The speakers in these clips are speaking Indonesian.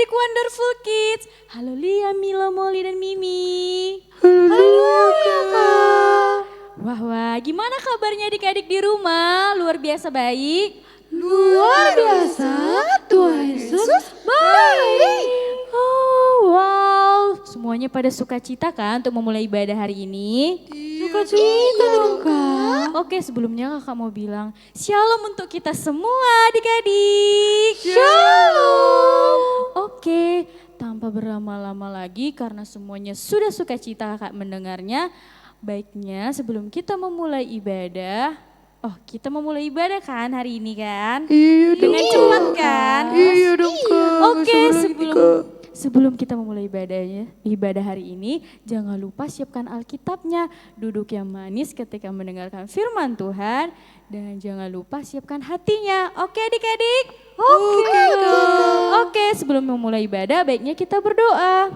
adik-adik Wonderful Kids. Halo Lia, Milo, Molly, dan Mimi. Halo Kak. Wah, gimana kabarnya adik-adik di rumah? Luar biasa baik? Luar biasa, Tuhan Yesus baik. Oh wow, semuanya pada sukacita kan untuk memulai ibadah hari ini? Sukacita dong Kak. Oke, sebelumnya kakak mau bilang shalom untuk kita semua adik-adik. Shalom. Oke, tanpa berlama-lama lagi karena semuanya sudah sukacita kakak mendengarnya. Baiknya sebelum kita memulai ibadah, kita memulai ibadah kan hari ini kan? Iya dong. Dengan cepat kan? Iya dong Kak. Oke, sebelum sebelum kita memulai ibadah hari ini, jangan lupa siapkan Alkitabnya, duduk yang manis ketika mendengarkan firman Tuhan, dan jangan lupa siapkan hatinya. Oke adik-adik? Oke, Kak. Oke, sebelum memulai ibadah, baiknya kita berdoa.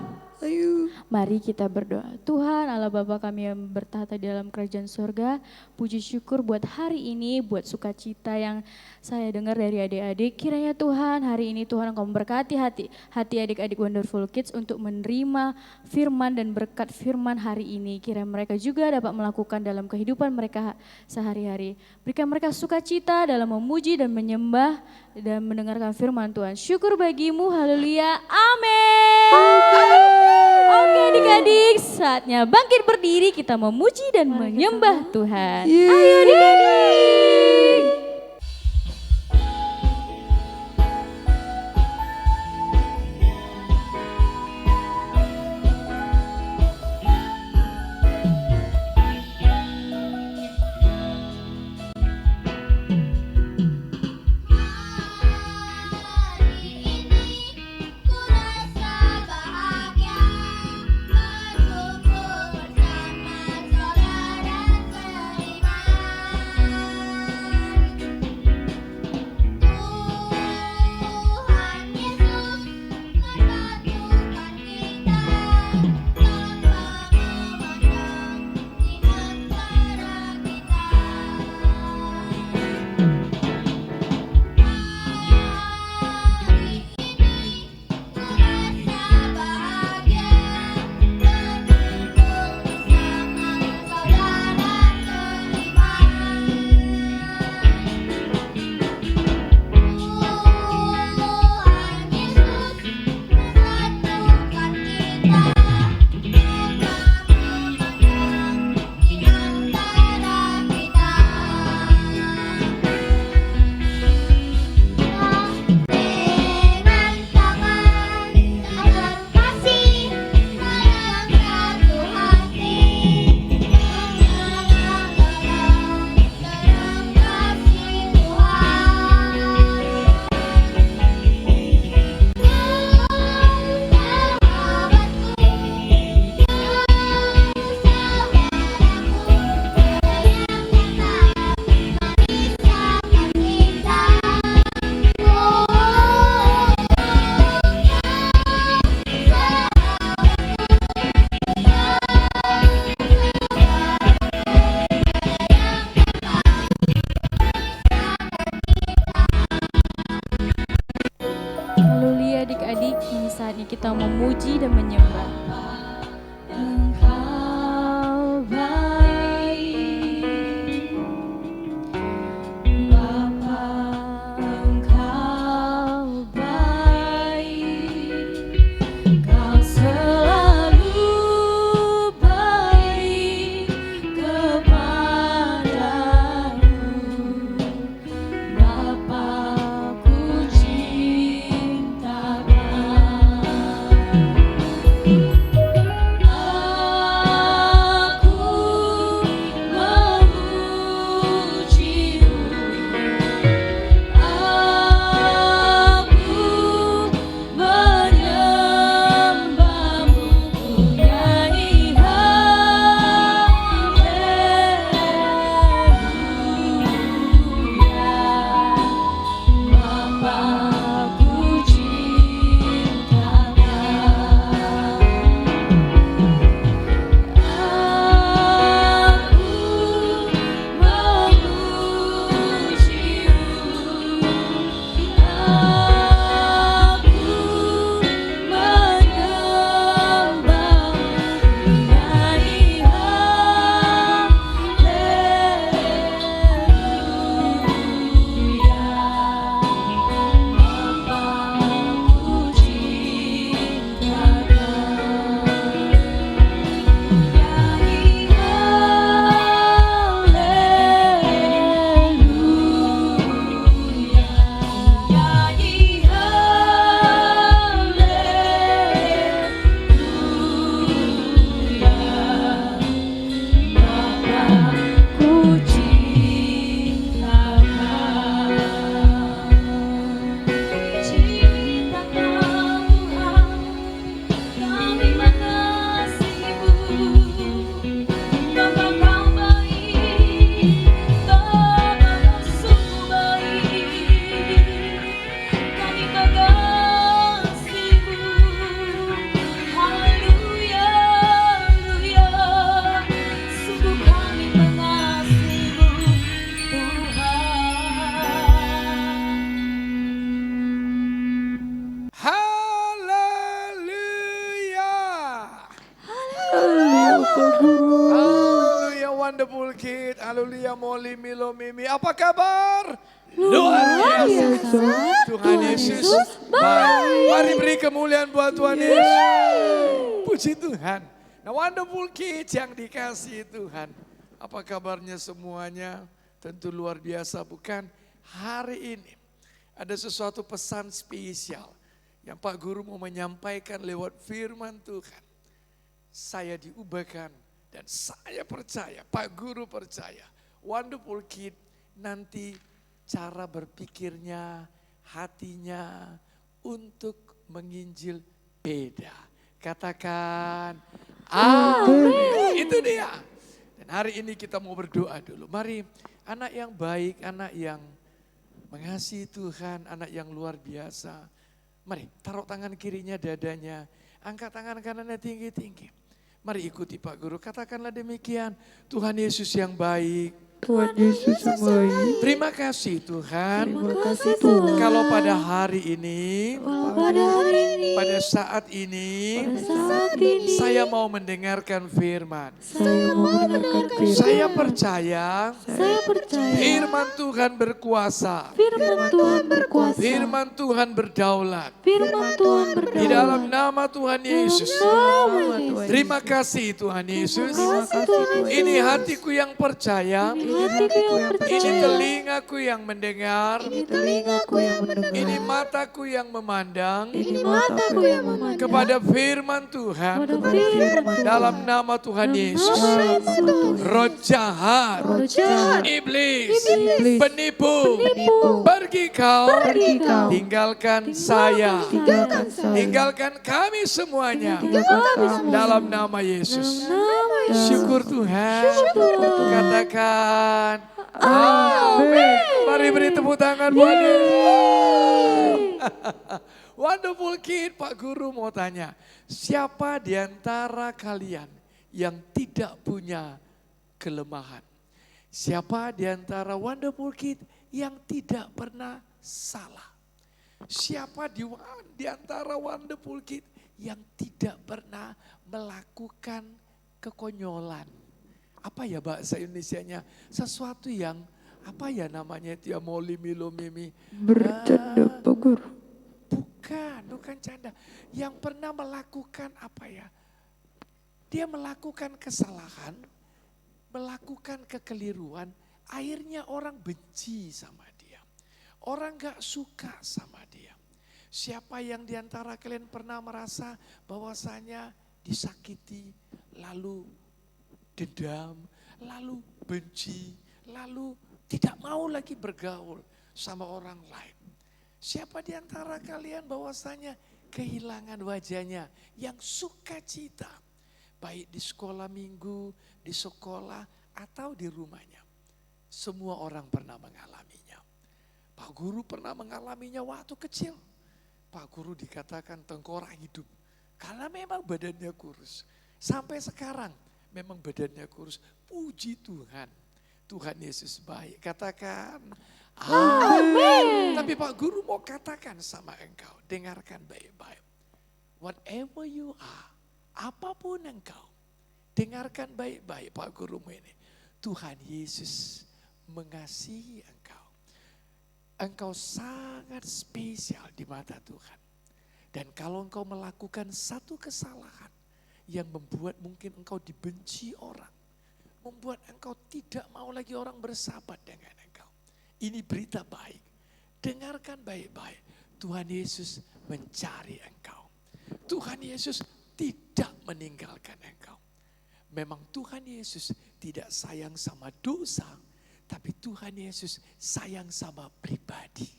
Ayo. Mari kita berdoa. Tuhan Allah Bapa kami yang bertahta di dalam kerajaan surga, puji syukur buat hari ini, buat sukacita yang saya dengar dari adik-adik. Kiranya Tuhan hari ini Tuhan Engkau memberkati hati adik-adik Wonderful Kids untuk menerima firman dan berkat firman hari ini. Kiranya mereka juga dapat melakukan dalam kehidupan mereka sehari-hari. Berikan mereka sukacita dalam memuji dan menyembah dan mendengarkan firman Tuhan. Syukur bagimu, haleluya, amin. Oke adik-adik, saatnya bangkit berdiri, kita memuji dan menyembah Tuhan. Ayo adik-adik. Haleluya adik-adik, ini saatnya kita memuji dan menyembah. Engkau baik, Bapa, Engkau baik, Kau selalu baik kepadaku, Bapa ku cintakan. Wonderful Kid, haleluya, Molly, Milo, Mimi. Apa kabar? Luar biasa. Tuhan Yesus baik. Mari beri kemuliaan buat Tuhan Yesus. Puji Tuhan. Nah, Wonderful Kids yang dikasihi Tuhan. Apa kabarnya semuanya? Tentu luar biasa, bukan? Hari ini ada sesuatu pesan spesial yang Pak Guru mau menyampaikan lewat firman Tuhan. Saya diubahkan dan saya percaya, Pak Guru percaya, Wonderful Kid nanti cara berpikirnya, hatinya untuk menginjil beda. Katakan amin. Itu dia. Dan hari ini kita mau berdoa dulu. Mari, anak yang baik, anak yang mengasihi Tuhan, anak yang luar biasa. Mari taruh tangan kirinya dadanya, angkat tangan kanannya tinggi-tinggi. Mari ikuti Pak Guru, katakanlah demikian. Tuhan Yesus yang baik. Tuhan Yesus yang baik. Terima kasih Tuhan. Terima kasih Tuhan. Kalau pada hari ini, pada saat ini, saya mau mendengarkan firman. Saya mau mendengarkan firman. Saya percaya firman Tuhan berkuasa. Firman Tuhan berdaulat. Di dalam nama Tuhan Yesus. Terima kasih Tuhan Yesus. Ini hatiku yang percaya. Ini telingaku yang mendengar. Ini mataku yang memandang. Kepada firman Tuhan. Dalam nama Tuhan Yesus. Roh jahat. Iblis. Penipu. Pergi kau. Tinggalkan saya. Tinggalkan kami semuanya. Dalam nama Yesus. Syukur Tuhan. Katakan amin. Mari beri tepuk tangan buat dia. Wonderful Kid, Pak Guru mau tanya. Siapa di antara kalian yang tidak punya kelemahan? Siapa di antara Wonderful Kid yang tidak pernah salah? Siapa di antara Wonderful Kid yang tidak pernah melakukan kekonyolan? Apa ya bahasa Indonesianya? Sesuatu yang, apa ya namanya itu ya, Molly, Milo, Mimi. Bercanda Pak Guru. Bukan canda. Yang pernah melakukan apa ya? Dia melakukan kesalahan, melakukan kekeliruan, akhirnya orang benci sama dia. Orang gak suka sama dia. Siapa yang diantara kalian pernah merasa bahwasanya disakiti, lalu dendam, lalu benci, lalu tidak mau lagi bergaul sama orang lain. Siapa di antara kalian bahwasanya kehilangan wajahnya yang sukacita, baik di sekolah minggu, di sekolah atau di rumahnya. Semua orang pernah mengalaminya. Pak Guru pernah mengalaminya waktu kecil. Pak Guru dikatakan tengkorak hidup karena memang badannya kurus. Sampai sekarang memang badannya kurus. Puji Tuhan. Tuhan Yesus baik. Katakan amin. Tapi Pak Guru mau katakan sama engkau. Dengarkan baik-baik. Whatever you are. Apapun engkau. Dengarkan baik-baik Pak Gurumu ini. Tuhan Yesus mengasihi engkau. Engkau sangat spesial di mata Tuhan. Dan kalau engkau melakukan satu kesalahan yang membuat mungkin engkau dibenci orang. Membuat engkau tidak mau lagi orang bersahabat dengan engkau. Ini berita baik. Dengarkan baik-baik. Tuhan Yesus mencari engkau. Tuhan Yesus tidak meninggalkan engkau. Memang Tuhan Yesus tidak sayang sama dosa. Tapi Tuhan Yesus sayang sama pribadi.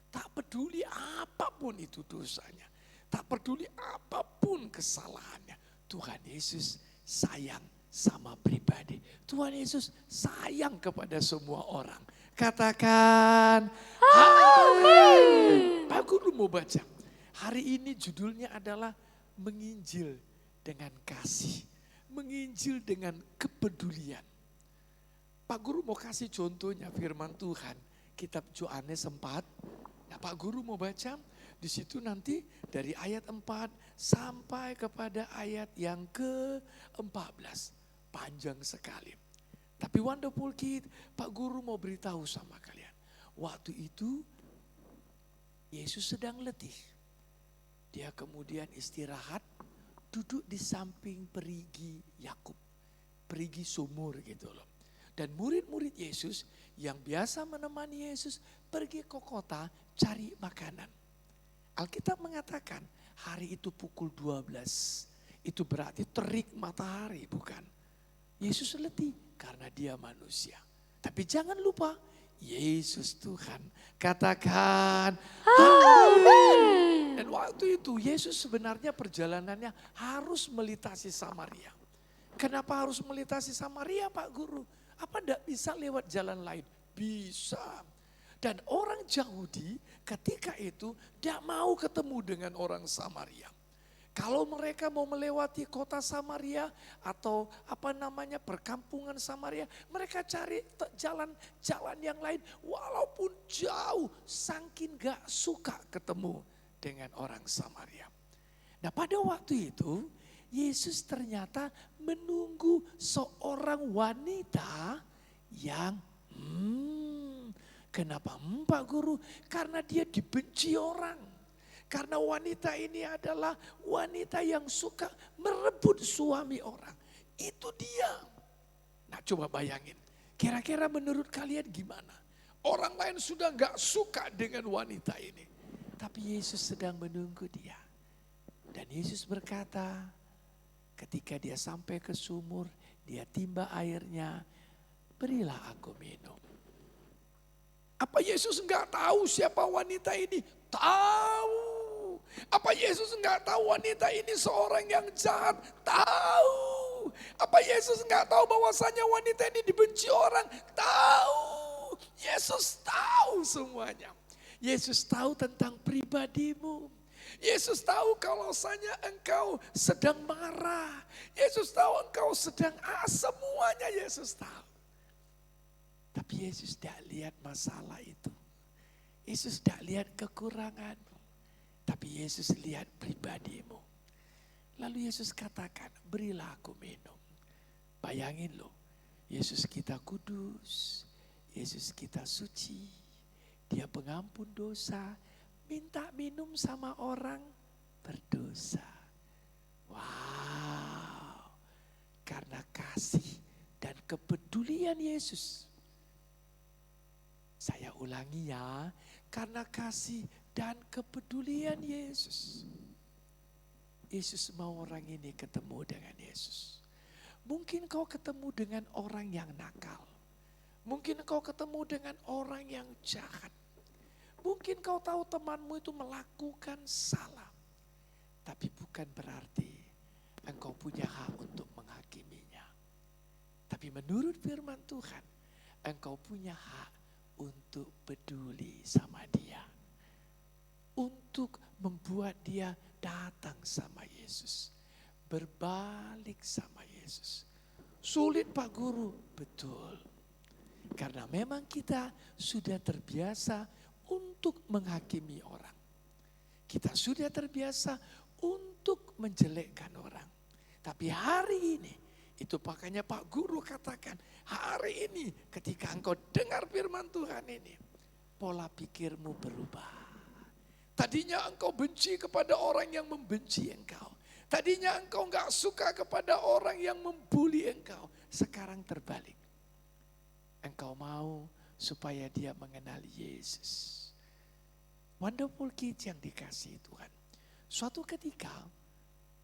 Tak peduli apapun itu dosanya. Tak peduli apapun kesalahannya. Tuhan Yesus sayang sama pribadi. Tuhan Yesus sayang kepada semua orang. Katakan amin. Pak Guru mau baca. Hari ini judulnya adalah menginjil dengan kasih. Menginjil dengan kepedulian. Pak Guru mau kasih contohnya firman Tuhan. Kitab Yohanes 4. Nah, Pak Guru mau baca. Di situ nanti dari ayat 4 sampai kepada ayat yang ke-14. Panjang sekali. Tapi wonderful kid, Pak Guru mau beritahu sama kalian. Waktu itu Yesus sedang letih. Dia kemudian istirahat, duduk di samping perigi Yakub, perigi sumur gitu loh. Dan murid-murid Yesus yang biasa menemani Yesus pergi ke kota cari makanan. Alkitab mengatakan hari itu pukul 12. Itu berarti terik matahari, bukan? Yesus letih karena dia manusia. Tapi jangan lupa Yesus Tuhan. Katakan amin. Dan waktu itu Yesus sebenarnya perjalanannya harus melintasi Samaria. Kenapa harus melintasi Samaria, Pak Guru? Apa enggak bisa lewat jalan lain? Bisa. Dan orang Yahudi ketika itu tidak mau ketemu dengan orang Samaria. Kalau mereka mau melewati kota Samaria atau perkampungan Samaria, mereka cari jalan yang lain walaupun jauh, saking gak suka ketemu dengan orang Samaria. Nah pada waktu itu Yesus ternyata menunggu seorang wanita yang kenapa Pak Guru? Karena dia dibenci orang. Karena wanita ini adalah wanita yang suka merebut suami orang. Itu dia. Nah coba bayangin. Kira-kira menurut kalian gimana? Orang lain sudah gak suka dengan wanita ini. Tapi Yesus sedang menunggu dia. Dan Yesus berkata, ketika dia sampai ke sumur, dia timba airnya, berilah aku minum. Apa Yesus enggak tahu siapa wanita ini? Tahu. Apa Yesus enggak tahu wanita ini seorang yang jahat? Tahu. Apa Yesus enggak tahu bahwasanya wanita ini dibenci orang? Tahu. Yesus tahu semuanya. Yesus tahu tentang pribadimu. Yesus tahu kalau engkau sedang marah. Yesus tahu engkau sedang semuanya Yesus tahu. Tapi Yesus tidak lihat masalah itu. Yesus tidak lihat kekuranganmu. Tapi Yesus lihat pribadimu. Lalu Yesus katakan, berilah aku minum. Bayangin loh, Yesus kita kudus. Yesus kita suci. Dia pengampun dosa. Minta minum sama orang berdosa. Wow. Karena kasih dan kepedulian Yesus. Saya ulangi ya, karena kasih dan kepedulian Yesus. Yesus mau orang ini ketemu dengan Yesus. Mungkin kau ketemu dengan orang yang nakal. Mungkin kau ketemu dengan orang yang jahat. Mungkin kau tahu temanmu itu melakukan salah. Tapi bukan berarti engkau punya hak untuk menghakiminya. Tapi menurut firman Tuhan, engkau punya hak untuk peduli sama dia. Untuk membuat dia datang sama Yesus. Berbalik sama Yesus. Sulit Pak Guru? Betul. Karena memang kita sudah terbiasa untuk menghakimi orang. Kita sudah terbiasa untuk menjelekkan orang. Tapi hari ini, itu makanya Pak Guru katakan, hari ini ketika engkau dengar firman Tuhan ini, pola pikirmu berubah. Tadinya engkau benci kepada orang yang membenci engkau. Tadinya engkau gak suka kepada orang yang membuli engkau. Sekarang terbalik. Engkau mau supaya dia mengenal Yesus. Wonderful kids yang dikasihi Tuhan. Suatu ketika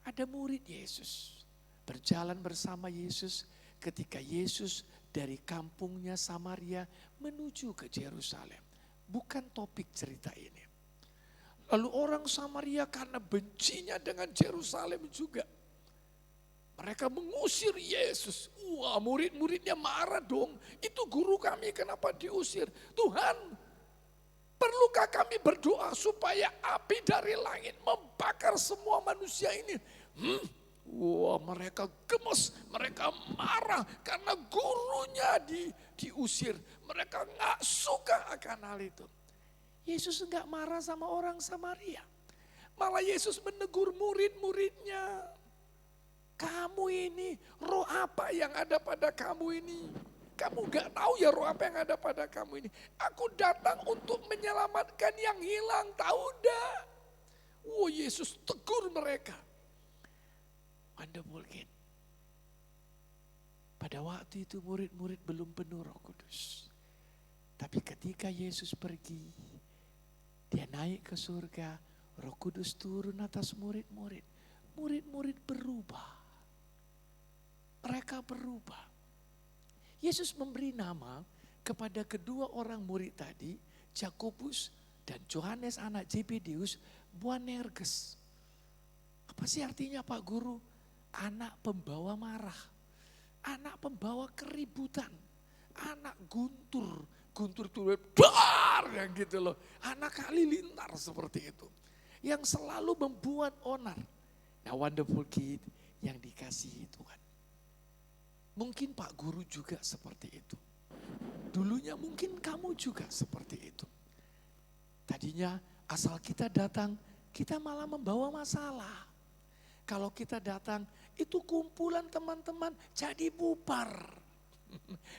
ada murid Yesus. Berjalan bersama Yesus ketika Yesus dari kampungnya Samaria menuju ke Yerusalem. Bukan topik cerita ini. Lalu orang Samaria karena bencinya dengan Yerusalem juga. Mereka mengusir Yesus. Wah, murid-muridnya marah dong. Itu guru kami, kenapa diusir? Tuhan, perlukah kami berdoa supaya api dari langit membakar semua manusia ini? Wah, mereka gemes, mereka marah karena gurunya diusir. Mereka gak suka akan hal itu. Yesus enggak marah sama orang Samaria. Malah Yesus menegur murid-muridnya. Kamu ini, roh apa yang ada pada kamu ini? Kamu gak tahu ya roh apa yang ada pada kamu ini. Aku datang untuk menyelamatkan yang hilang, tahu dah. Oh, Yesus tegur mereka. Wonderful kid. Pada waktu itu murid-murid belum penuh Roh Kudus. Tapi ketika Yesus pergi, dia naik ke surga, Roh Kudus turun atas murid-murid. Murid-murid berubah. Mereka berubah. Yesus memberi nama kepada kedua orang murid tadi, Yakobus dan Yohanes anak Zebedeus, Boanerges. Apa sih artinya Pak Guru? Anak pembawa marah, anak pembawa keributan, anak guntur tuh dar yang gitu loh. Anak halilintar seperti itu. Yang selalu membuat onar. Nah, wonderful kid yang dikasihi Tuhan. Mungkin Pak Guru juga seperti itu. Dulunya mungkin kamu juga seperti itu. Tadinya asal kita datang, kita malah membawa masalah. Kalau kita datang, itu kumpulan teman-teman jadi bubar.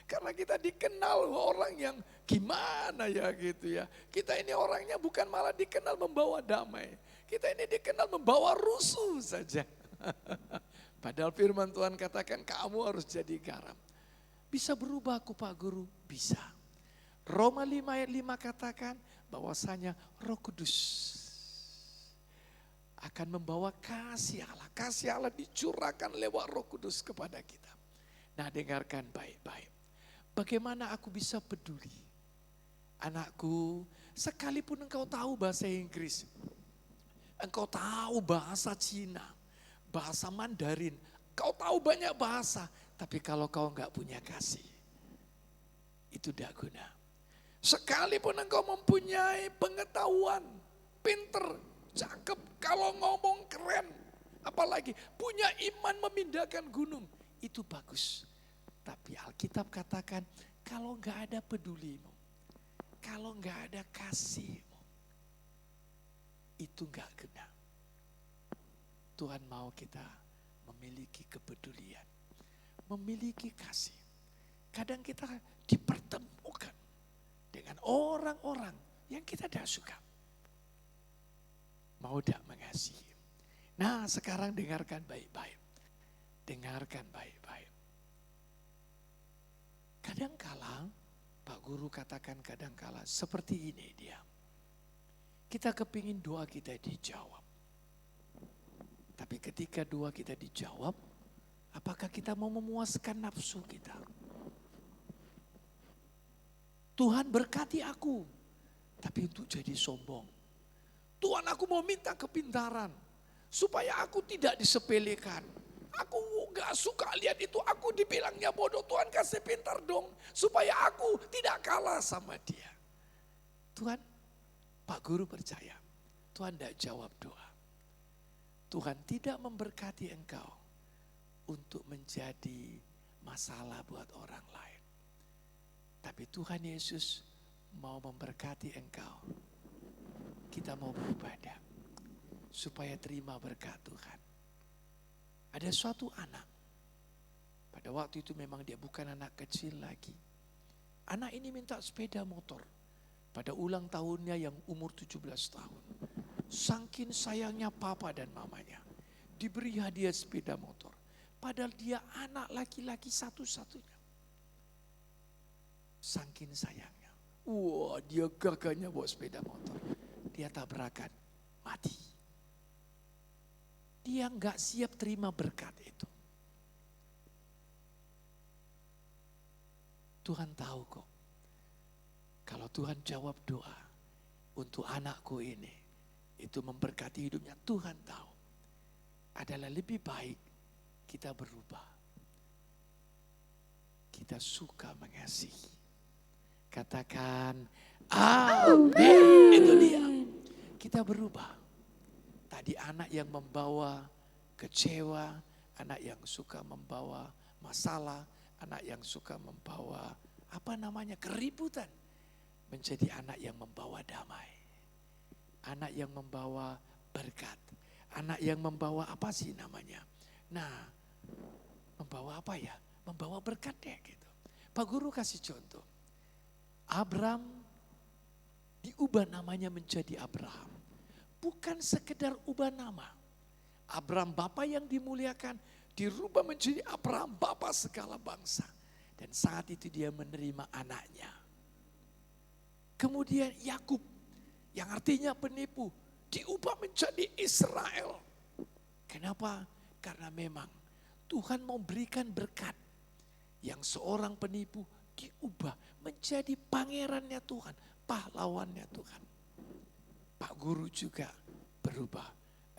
Karena kita dikenal orang yang gimana ya gitu ya. Kita ini orangnya bukan malah dikenal membawa damai. Kita ini dikenal membawa rusuh saja. Padahal firman Tuhan katakan kamu harus jadi garam. Bisa berubah aku Pak Guru? Bisa. Roma 5 ayat 5 katakan bahwasanya Roh Kudus akan membawa kasih Allah. Kasih Allah dicurahkan lewat Roh Kudus kepada kita. Nah, dengarkan baik-baik. Bagaimana aku bisa peduli? Anakku, sekalipun engkau tahu bahasa Inggris, engkau tahu bahasa Cina, bahasa Mandarin, kau tahu banyak bahasa, tapi kalau kau enggak punya kasih, itu tidak guna. Sekalipun engkau mempunyai pengetahuan, pinter, cakep, kalau ngomong keren, apalagi punya iman memindahkan gunung, itu bagus. Tapi Alkitab katakan kalau enggak ada pedulimu, kalau enggak ada kasihmu, itu enggak guna. Tuhan mau kita memiliki kepedulian, memiliki kasih. Kadang kita dipertemukan dengan orang-orang yang kita tidak suka. Mau tidak mengasihi. Nah, sekarang dengarkan baik-baik. Dengarkan baik-baik. Kadangkala, Pak Guru katakan kadangkala seperti ini dia. Kita kepingin doa kita dijawab. Tapi ketika doa kita dijawab, apakah kita mau memuaskan nafsu kita? Tuhan berkati aku, tapi untuk jadi sombong. Tuhan, aku mau minta kepintaran supaya aku tidak disepelekan. Aku gak suka lihat itu, aku dibilangnya bodoh. Tuhan kasih pintar dong supaya aku tidak kalah sama dia. Tuhan, Pak Guru percaya, Tuhan tidak jawab doa. Tuhan tidak memberkati engkau untuk menjadi masalah buat orang lain. Tapi Tuhan Yesus mau memberkati engkau. Kita mau beribadah supaya terima berkat Tuhan. Ada suatu anak, pada waktu itu memang dia bukan anak kecil lagi. Anak ini minta sepeda motor pada ulang tahunnya yang umur 17 tahun. Saking sayangnya papa dan mamanya, diberi hadiah sepeda motor. Padahal dia anak laki-laki satu-satunya. Saking sayangnya. Wah, dia gagahnya bawa sepeda motor. Dia tabrakan, mati. Dia enggak siap terima berkat itu. Tuhan tahu kok. Kalau Tuhan jawab doa untuk anakku ini, itu memberkati hidupnya, Tuhan tahu. Adalah lebih baik kita berubah. Kita suka mengasihi. Katakan, amin. Itu dia. Kita berubah. Tadi anak yang membawa kecewa, anak yang suka membawa masalah, anak yang suka membawa keributan. Menjadi anak yang membawa damai. Anak yang membawa berkat. Anak yang membawa apa sih namanya? Nah, membawa apa ya? Membawa berkat deh gitu. Pak Guru kasih contoh. Abram diubah namanya menjadi Abraham. Bukan sekedar ubah nama. Abram Bapa yang dimuliakan dirubah menjadi Abraham Bapa segala bangsa. Dan saat itu dia menerima anaknya. Kemudian Yakub yang artinya penipu diubah menjadi Israel. Kenapa? Karena memang Tuhan mau berikan berkat yang seorang penipu diubah menjadi pangerannya Tuhan, pahlawannya Tuhan. Pak Guru juga berubah,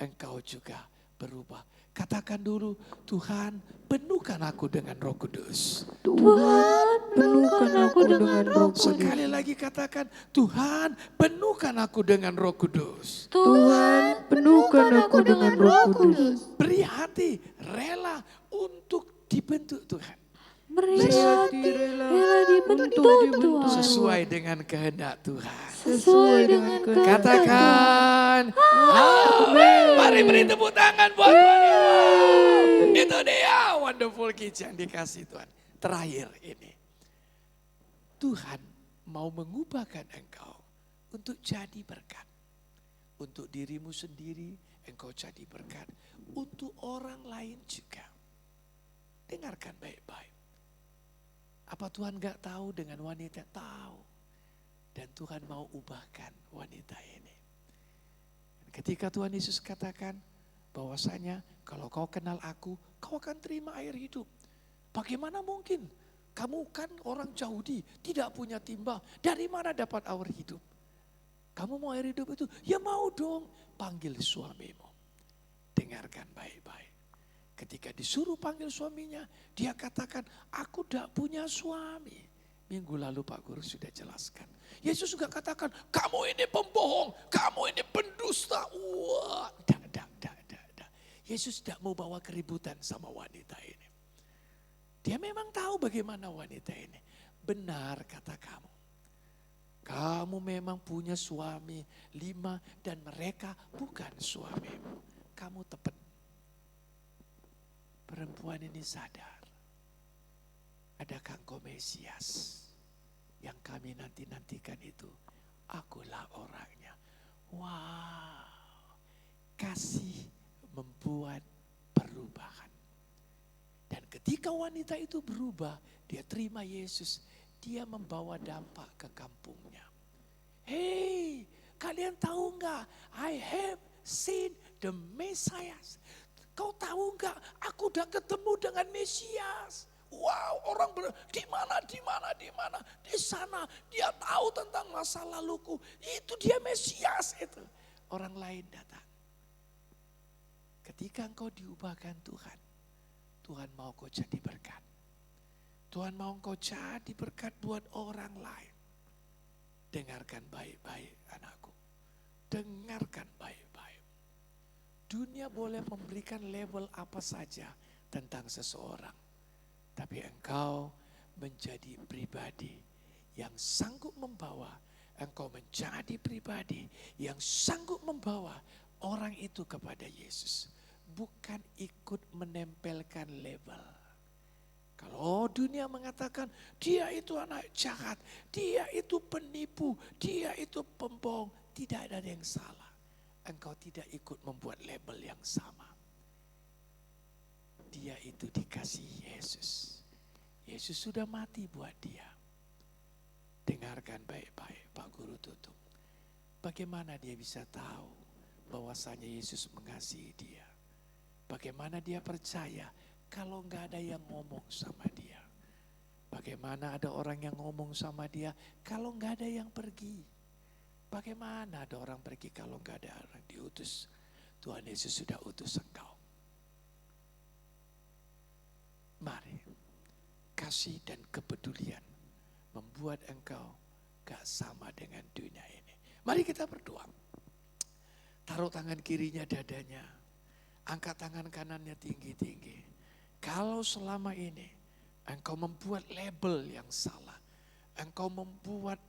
engkau juga berubah. Katakan dulu, Tuhan penuhkan aku dengan Roh Kudus. Tuhan, penuhkan aku dengan Roh Kudus. Sekali lagi katakan, Tuhan penuhkan aku dengan Roh Kudus. Tuhan, penuhkan aku dengan Roh Kudus. Beri hati rela untuk dibentuk Tuhan. Saya rela dibentuk Tuhan. Sesuai dengan kehendak Tuhan. sesuai dengan kehendak. Katakan, amin. Mari beri tepuk tangan buat Tuhan. Wow. Itu dia wonderful kids yang dikasih Tuhan. Terakhir ini. Tuhan mau mengubahkan engkau untuk jadi berkat. Untuk dirimu sendiri engkau jadi berkat. Untuk orang lain juga. Dengarkan baik-baik. Apa Tuhan gak tahu dengan wanita? Tahu. Dan Tuhan mau ubahkan wanita ini. Ketika Tuhan Yesus katakan bahwasanya kalau kau kenal aku, kau akan terima air hidup. Bagaimana mungkin? Kamu kan orang Yahudi, tidak punya timbang. Dari mana dapat air hidup? Kamu mau air hidup itu? Ya mau dong. Panggil suamimu. Dengarkan baik-baik. Ketika disuruh panggil suaminya, dia katakan, aku tidak punya suami. Minggu lalu Pak Guru sudah jelaskan. Yesus juga katakan, kamu ini pembohong, kamu ini pendusta. Wah, dah. Yesus tidak mau bawa keributan sama wanita ini. Dia memang tahu bagaimana wanita ini. Benar kata kamu. Kamu memang punya suami 5 dan mereka bukan suamimu. Kamu tepat. Perempuan ini sadar. Adakah engkau Mesias? Yang kami nantikan itu. Akulah orangnya. Wow. Kasih membuat perubahan. Dan ketika wanita itu berubah, dia terima Yesus. Dia membawa dampak ke kampungnya. Hey, kalian tahu enggak? I have seen the Messiah. Kau tahu enggak, aku udah ketemu dengan Mesias. Wow, orang di mana? Di sana dia tahu tentang masa laluku. Itu dia Mesias itu. Orang lain datang. Ketika engkau diubahkan Tuhan, Tuhan mau kau jadi berkat. Tuhan mau kau jadi berkat buat orang lain. Dengarkan baik-baik anakku. Dengarkan baik-baik. Dunia boleh memberikan label apa saja tentang seseorang. Tapi engkau menjadi pribadi yang sanggup membawa. Engkau menjadi pribadi yang sanggup membawa orang itu kepada Yesus. Bukan ikut menempelkan label. Kalau dunia mengatakan dia itu anak jahat, dia itu penipu, dia itu pembohong. Tidak ada yang salah. Engkau tidak ikut membuat label yang sama. Dia itu dikasih Yesus. Yesus sudah mati buat dia. Dengarkan baik-baik, Pak Guru tutup. Bagaimana dia bisa tahu bahwasanya Yesus mengasihi dia? Bagaimana dia percaya kalau nggak ada yang ngomong sama dia? Bagaimana ada orang yang ngomong sama dia kalau nggak ada yang pergi? Bagaimana ada orang pergi kalau nggak ada orang diutus? Tuhan Yesus sudah utus engkau. Mari, kasih dan kepedulian membuat engkau gak sama dengan dunia ini. Mari kita berdoa. Taruh tangan kirinya dadanya. Angkat tangan kanannya tinggi-tinggi. Kalau selama ini engkau membuat label yang salah. Engkau membuat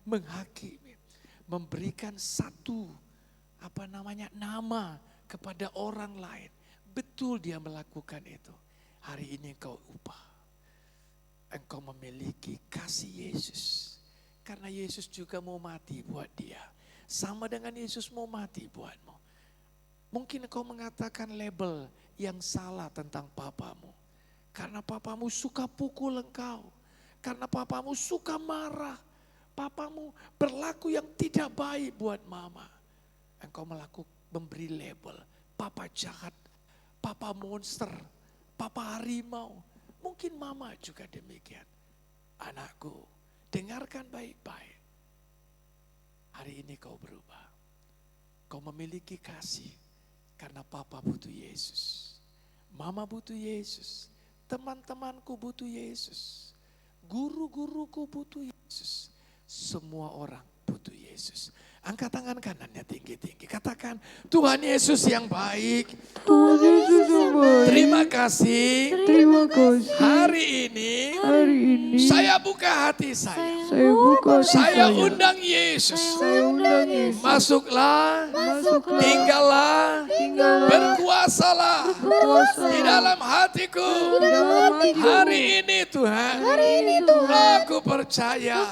menghakimi. Memberikan satu nama kepada orang lain. Betul dia melakukan itu. Hari ini engkau ubah. engkau memiliki kasih Yesus. Karena Yesus juga mau mati buat dia. Sama dengan Yesus mau mati buatmu. Mungkin engkau mengatakan label yang salah tentang papamu. Karena papamu suka pukul engkau. Karena papamu suka marah. Papamu berlaku yang tidak baik buat mama. Engkau memberi label. Papa jahat, papa monster, papa harimau. Mungkin mama juga demikian. Anakku, dengarkan baik-baik. Hari ini kau berubah. Kau memiliki kasih karena papa butuh Yesus. Mama butuh Yesus. Teman-temanku butuh Yesus. Guru-guruku butuh Yesus. Semua orang butuh Yesus. Angkat tangan kanannya tinggi-tinggi. Katakan, Tuhan Yesus yang baik. Tuhan Yesus yang baik. Terima kasih. Terima kasih. Hari ini saya buka hati saya. Saya buka hati Saya undang Yesus. Saya undang Yesus. Masuklah. Masuklah. Tinggallah. Berkuasalah. Di dalam hatiku. Hari ini Tuhan. Aku percaya.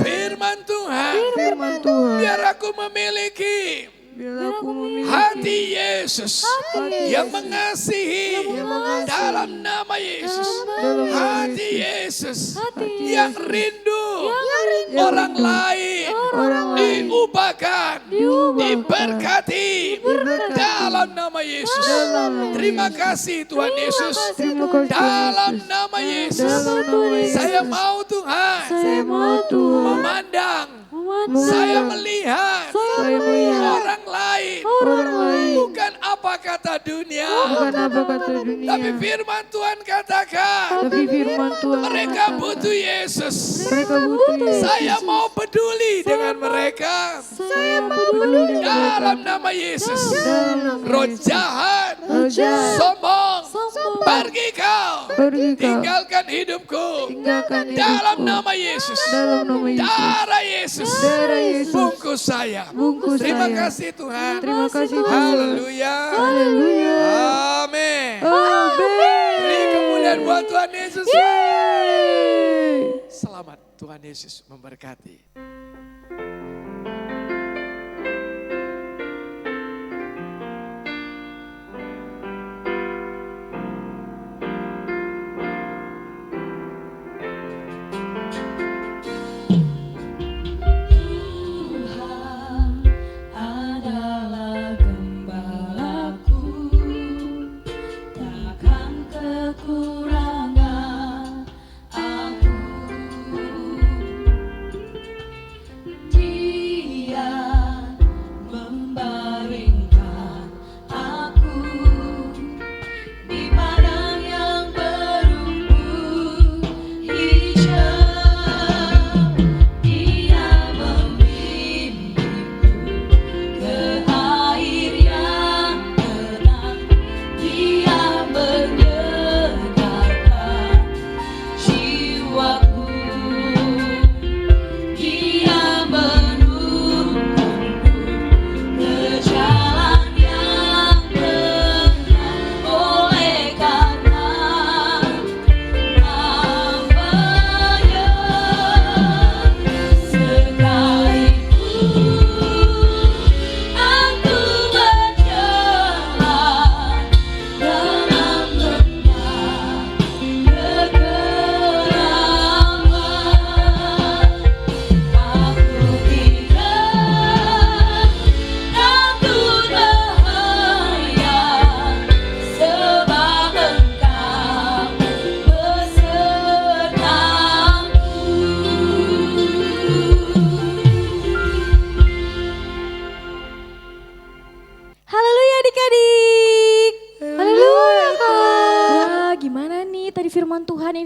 Firman Tuhan. Firman Tuhan. Biar aku memiliki Biar aku memiliki hati Yesus yang mengasihi dalam nama Yesus. Hati Yesus yang rindu orang lain diubahkan, diberkati dalam nama Yesus. Terima kasih Tuhan Yesus. Dalam nama Yesus. Saya mau Tuhan memandang. Saya melihat orang lain. Bukan apa kata dunia. Tapi firman Tuhan katakan. Mereka butuh Yesus. Saya mau peduli dengan mereka. Dalam nama Yesus. Roh jahat, sombong, pergi kau. Tinggalkan hidupku. Dalam nama Yesus. Darah Yesus. Bungkus saya. Terima kasih Tuhan. Haleluya. Amin. Beri kemuliaan buat Tuhan Yesus. Selamat, Tuhan Yesus memberkati.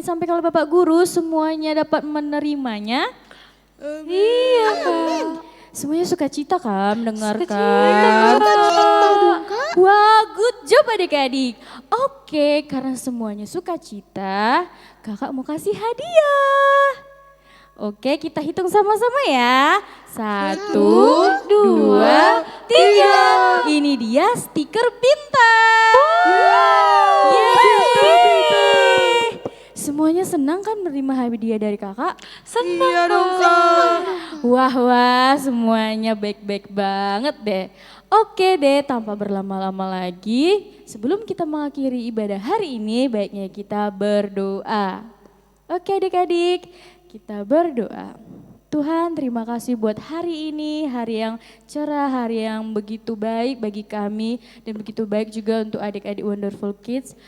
Disampaikan oleh Bapak Guru, semuanya dapat menerimanya. Iya kan. Semuanya sukacita kan mendengarkan. Wah, good job adik-adik. Oke, karena semuanya sukacita, kakak mau kasih hadiah. Oke, kita hitung sama-sama ya. 1, 2, 3. Ini dia stiker bintang. Yeay. Semuanya senang kan menerima hadiah dari kakak? Iya dong Kak. Wah, semuanya baik-baik banget deh. Oke deh, tanpa berlama-lama lagi, sebelum kita mengakhiri ibadah hari ini, baiknya kita berdoa. Oke adik-adik, kita berdoa. Tuhan, terima kasih buat hari ini, hari yang cerah, hari yang begitu baik bagi kami dan begitu baik juga untuk adik-adik Wonderful Kids.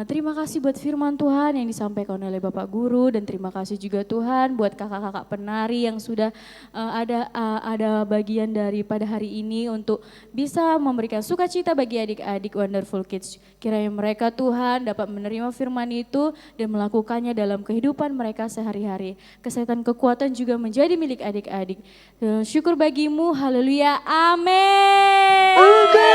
Terima kasih buat firman Tuhan yang disampaikan oleh Bapak Guru dan terima kasih juga Tuhan buat kakak-kakak penari yang sudah ada bagian daripada hari ini untuk bisa memberikan sukacita bagi adik-adik Wonderful Kids. Kiranya mereka Tuhan dapat menerima firman itu dan melakukannya dalam kehidupan mereka sehari-hari. Kesehatan kekuatan juga menjadi milik adik-adik. Syukur bagimu, haleluya, amin. Oke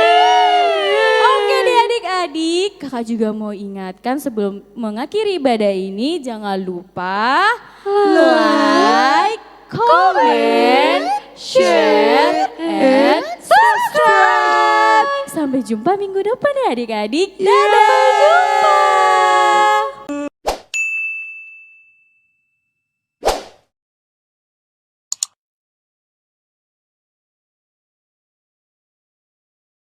deh adik-adik, kakak juga mau ingatkan sebelum mengakhiri ibadah ini, jangan lupa like, comment, share, and subscribe. Sampai jumpa minggu depan ya adik-adik. Dadah.